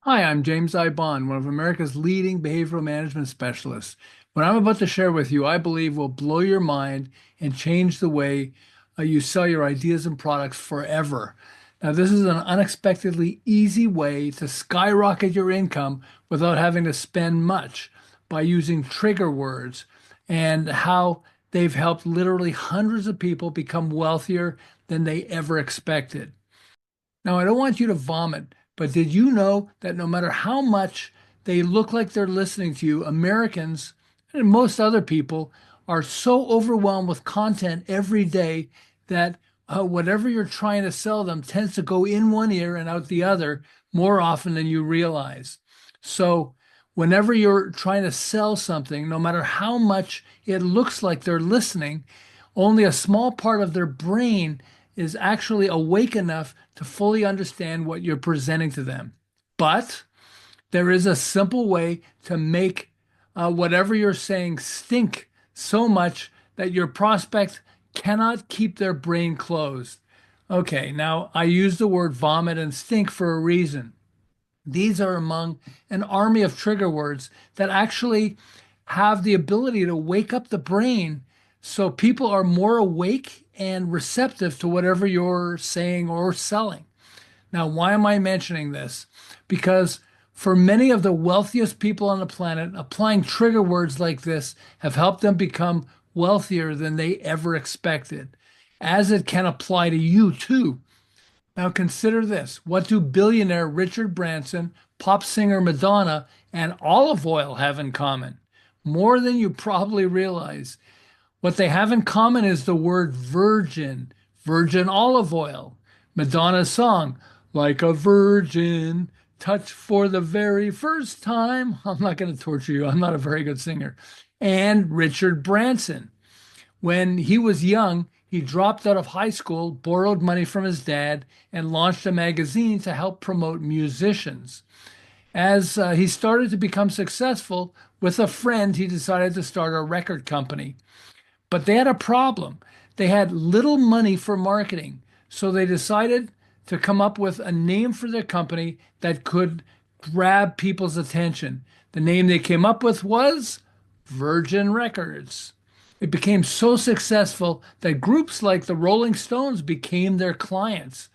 Hi, I'm James I. Bond, one of America's leading behavioral management specialists. What I'm about to share with you, I believe, will blow your mind and change the way you sell your ideas and products forever. Now, this is an unexpectedly easy way to skyrocket your income without having to spend much by using trigger words and how they've helped literally hundreds of people become wealthier than they ever expected. Now, I don't want you to vomit, but did you know that no matter how much they look like they're listening to you, Americans and most other people are so overwhelmed with content every day that whatever you're trying to sell them tends to go in one ear and out the other more often than you realize. So, whenever you're trying to sell something, no matter how much it looks like they're listening, only a small part of their brain is actually awake enough to fully understand what you're presenting to them. But there is a simple way to make whatever you're saying stink so much that your prospect cannot keep their brain closed. Okay, now I use the word vomit and stink for a reason. These are among an army of trigger words that actually have the ability to wake up the brain so people are more awake and receptive to whatever you're saying or selling. Now, why am I mentioning this? Because for many of the wealthiest people on the planet, applying trigger words like this have helped them become wealthier than they ever expected, as it can apply to you too. Now consider this. What do billionaire Richard Branson, pop singer Madonna, and olive oil have in common? More than you probably realize. What they have in common is the word virgin, virgin olive oil. Madonna's song, like a virgin, touched for the very first time. I'm not going to torture you. I'm not a very good singer. And Richard Branson. When he was young, he dropped out of high school, borrowed money from his dad, and launched a magazine to help promote musicians. As he started to become successful, with a friend, he decided to start a record company. But they had a problem. They had little money for marketing. So they decided to come up with a name for their company that could grab people's attention. The name they came up with was Virgin Records. It became so successful that groups like the Rolling Stones became their clients.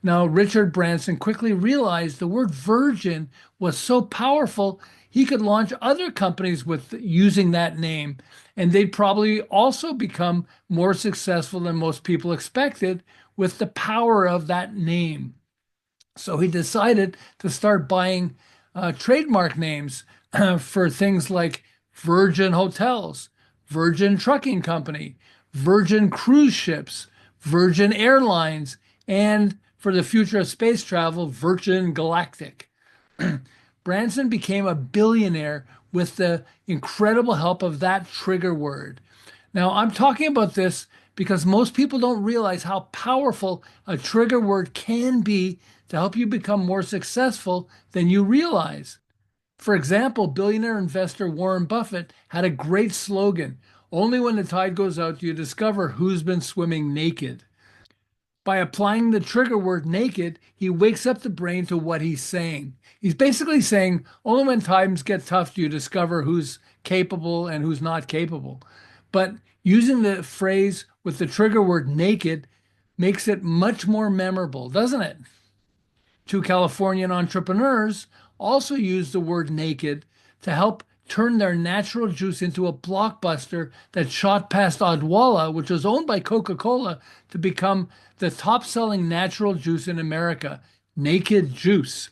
Now, Richard Branson quickly realized the word virgin was so powerful, he could launch other companies with using that name, and they'd probably also become more successful than most people expected with the power of that name. So he decided to start buying trademark names for things like Virgin Hotels, Virgin Trucking Company, Virgin Cruise Ships, Virgin Airlines, and for the future of space travel, Virgin Galactic. Branson became a billionaire with the incredible help of that trigger word. Now, I'm talking about this because most people don't realize how powerful a trigger word can be to help you become more successful than you realize. For example, billionaire investor Warren Buffett had a great slogan: only when the tide goes out do you discover who's been swimming naked. By applying the trigger word naked, he wakes up the brain to what he's saying. He's basically saying only when times get tough do you discover who's capable and who's not capable. But using the phrase with the trigger word naked makes it much more memorable, doesn't it? Two Californian entrepreneurs also used the word naked to help turn their natural juice into a blockbuster that shot past Odwalla, which was owned by Coca-Cola, to become the top-selling natural juice in America, Naked Juice.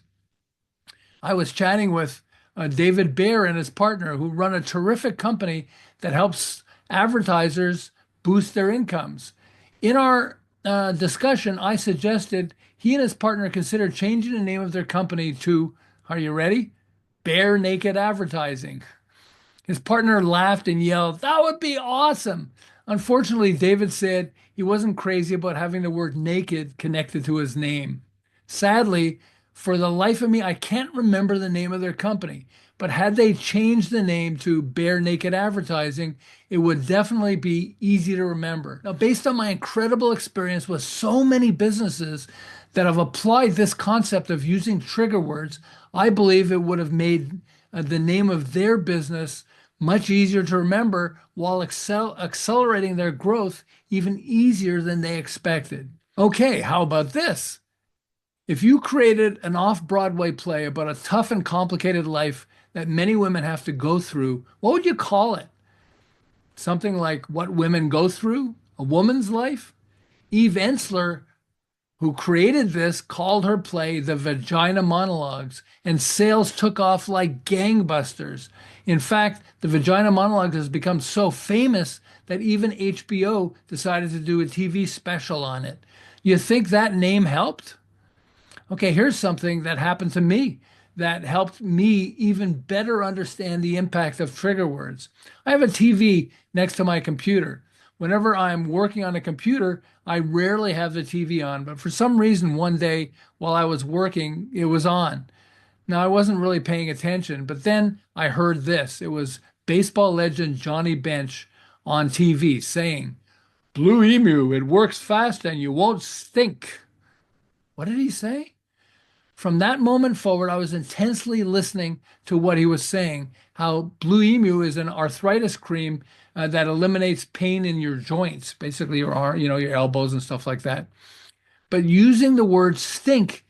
I was chatting with David Baer and his partner, who run a terrific company that helps advertisers boost their incomes. In our discussion, I suggested he and his partner consider changing the name of their company to, are you ready? Baer Naked Advertising. His partner laughed and yelled, "That would be awesome." Unfortunately, David said he wasn't crazy about having the word naked connected to his name. Sadly, for the life of me, I can't remember the name of their company. But had they changed the name to Baer Naked Advertising, it would definitely be easy to remember. Now, based on my incredible experience with so many businesses that have applied this concept of using trigger words, I believe it would have made the name of their business much easier to remember while accelerating their growth even easier than they expected. Okay, how about this? If you created an off-Broadway play about a tough and complicated life that many women have to go through, what would you call it? Something like What Women Go Through? A Woman's Life? Eve Ensler, who created this, called her play The Vagina Monologues, and sales took off like gangbusters. In fact, The Vagina Monologues has become so famous that even HBO decided to do a TV special on it. You think that name helped? Okay, here's something that happened to me that helped me even better understand the impact of trigger words. I have a TV next to my computer. Whenever I'm working on a computer, I rarely have the TV on, but for some reason, one day while I was working, it was on. Now, I wasn't really paying attention, but then I heard this. It was baseball legend Johnny Bench on TV saying, "Blue Emu, it works fast and you won't stink." What did he say? From that moment forward, I was intensely listening to what he was saying, how Blue Emu is an arthritis cream that eliminates pain in your joints, basically your arm, your elbows and stuff like that. But using the word stink,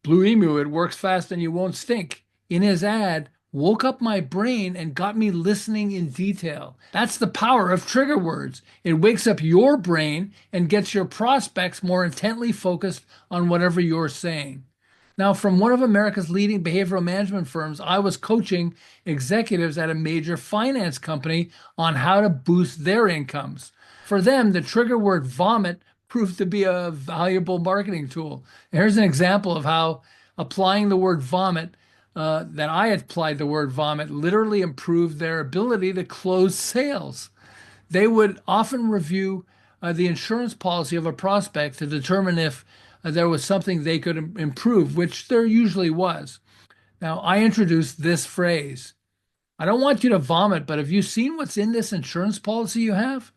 Blue Emu, it works fast and you won't stink, in his ad, woke up my brain and got me listening in detail. That's the power of trigger words. It wakes up your brain and gets your prospects more intently focused on whatever you're saying. Now, from one of America's leading behavioral management firms, I was coaching executives at a major finance company on how to boost their incomes. For them, the trigger word vomit proved to be a valuable marketing tool. Here's an example of how applying the word vomit, that I applied the word vomit, literally improved their ability to close sales. They would often review the insurance policy of a prospect to determine if there was something they could improve, which there usually was. Now, I introduced this phrase. I don't want you to vomit, but have you seen what's in this insurance policy you have?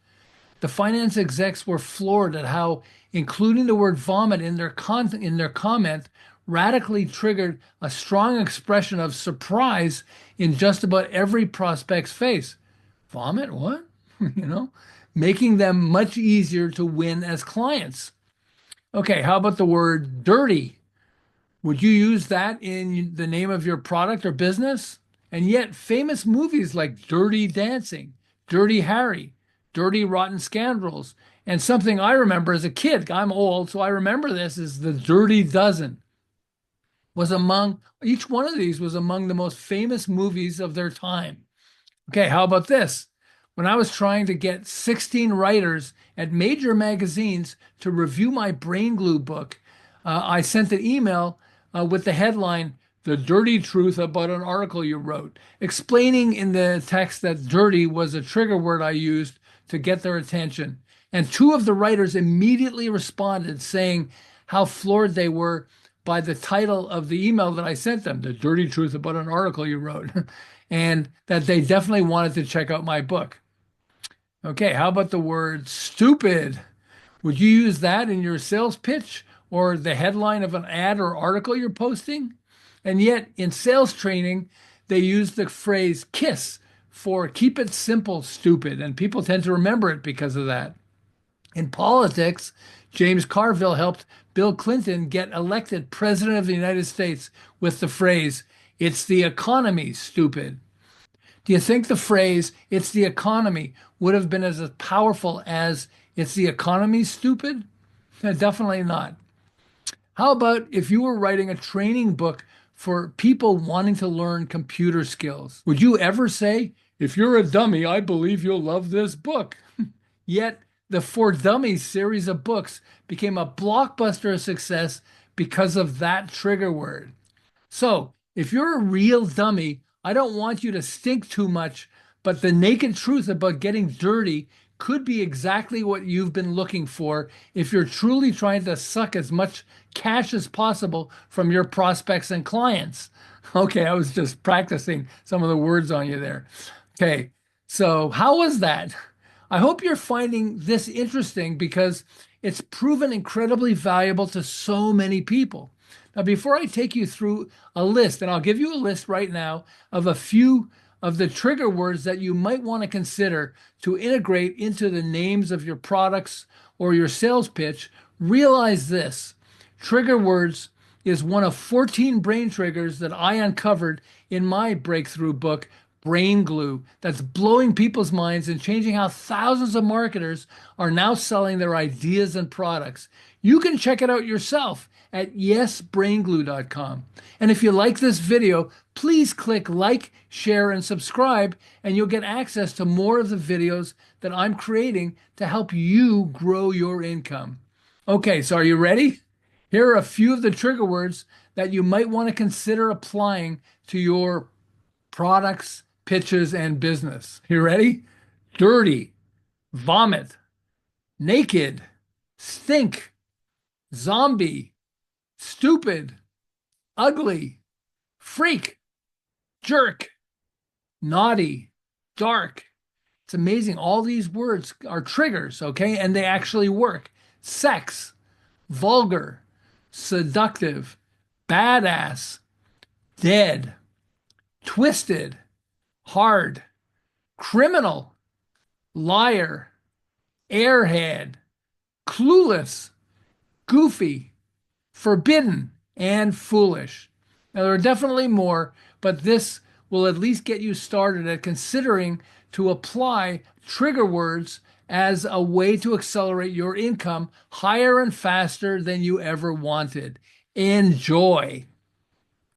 The finance execs were floored at how including the word vomit in their comment radically triggered a strong expression of surprise in just about every prospect's face. Vomit? What? Making them much easier to win as clients. Okay, how about the word dirty? Would you use that in the name of your product or business? And yet, famous movies like Dirty Dancing, Dirty Harry, Dirty Rotten Scoundrels, and something I remember as a kid, I'm old, so I remember this, is The Dirty Dozen, each one of these was among the most famous movies of their time. Okay, how about this? When I was trying to get 16 writers at major magazines to review my Brain Glue book, I sent an email with the headline, "The Dirty Truth About an Article You Wrote," explaining in the text that dirty was a trigger word I used to get their attention. And two of the writers immediately responded saying how floored they were by the title of the email that I sent them, "The Dirty Truth About an Article You Wrote," and that they definitely wanted to check out my book. Okay, how about the word stupid? Would you use that in your sales pitch or the headline of an ad or article you're posting? And yet, in sales training, they use the phrase KISS for keep it simple, stupid, and people tend to remember it because of that. In politics, James Carville helped Bill Clinton get elected president of the United States with the phrase, "It's the economy, stupid." Do you think the phrase, "It's the economy," would have been as powerful as "It's the economy, stupid"? Definitely not. How about if you were writing a training book for people wanting to learn computer skills? Would you ever say, "If you're a dummy, I believe you'll love this book"? Yet, the For Dummies series of books became a blockbuster success because of that trigger word. So, if you're a real dummy, I don't want you to stink too much, but the naked truth about getting dirty could be exactly what you've been looking for if you're truly trying to suck as much cash as possible from your prospects and clients. Okay, I was just practicing some of the words on you there. Okay, so how was that? I hope you're finding this interesting because It's proven incredibly valuable to so many people. Now, before I take you through a list, and I'll give you a list right now of a few of the trigger words that you might want to consider to integrate into the names of your products or your sales pitch, realize this. Trigger words is one of 14 brain triggers that I uncovered in my breakthrough book, Brain Glue, that's blowing people's minds and changing how thousands of marketers are now selling their ideas and products. You can check it out yourself at yesbrainglue.com. And if you like this video, please click like, share, and subscribe, and you'll get access to more of the videos that I'm creating to help you grow your income. Okay, so are you ready? Here are a few of the trigger words that you might want to consider applying to your products, pitches, and business. You ready? Dirty, vomit, naked, stink, zombie, stupid, ugly, freak, jerk, naughty, dark. It's amazing. All these words are triggers, okay? And they actually work. Sex, vulgar, seductive, badass, dead, twisted, hard, criminal, liar, airhead, clueless, goofy, forbidden, and foolish. Now, there are definitely more, but this will at least get you started at considering to apply trigger words as a way to accelerate your income higher and faster than you ever wanted. Enjoy.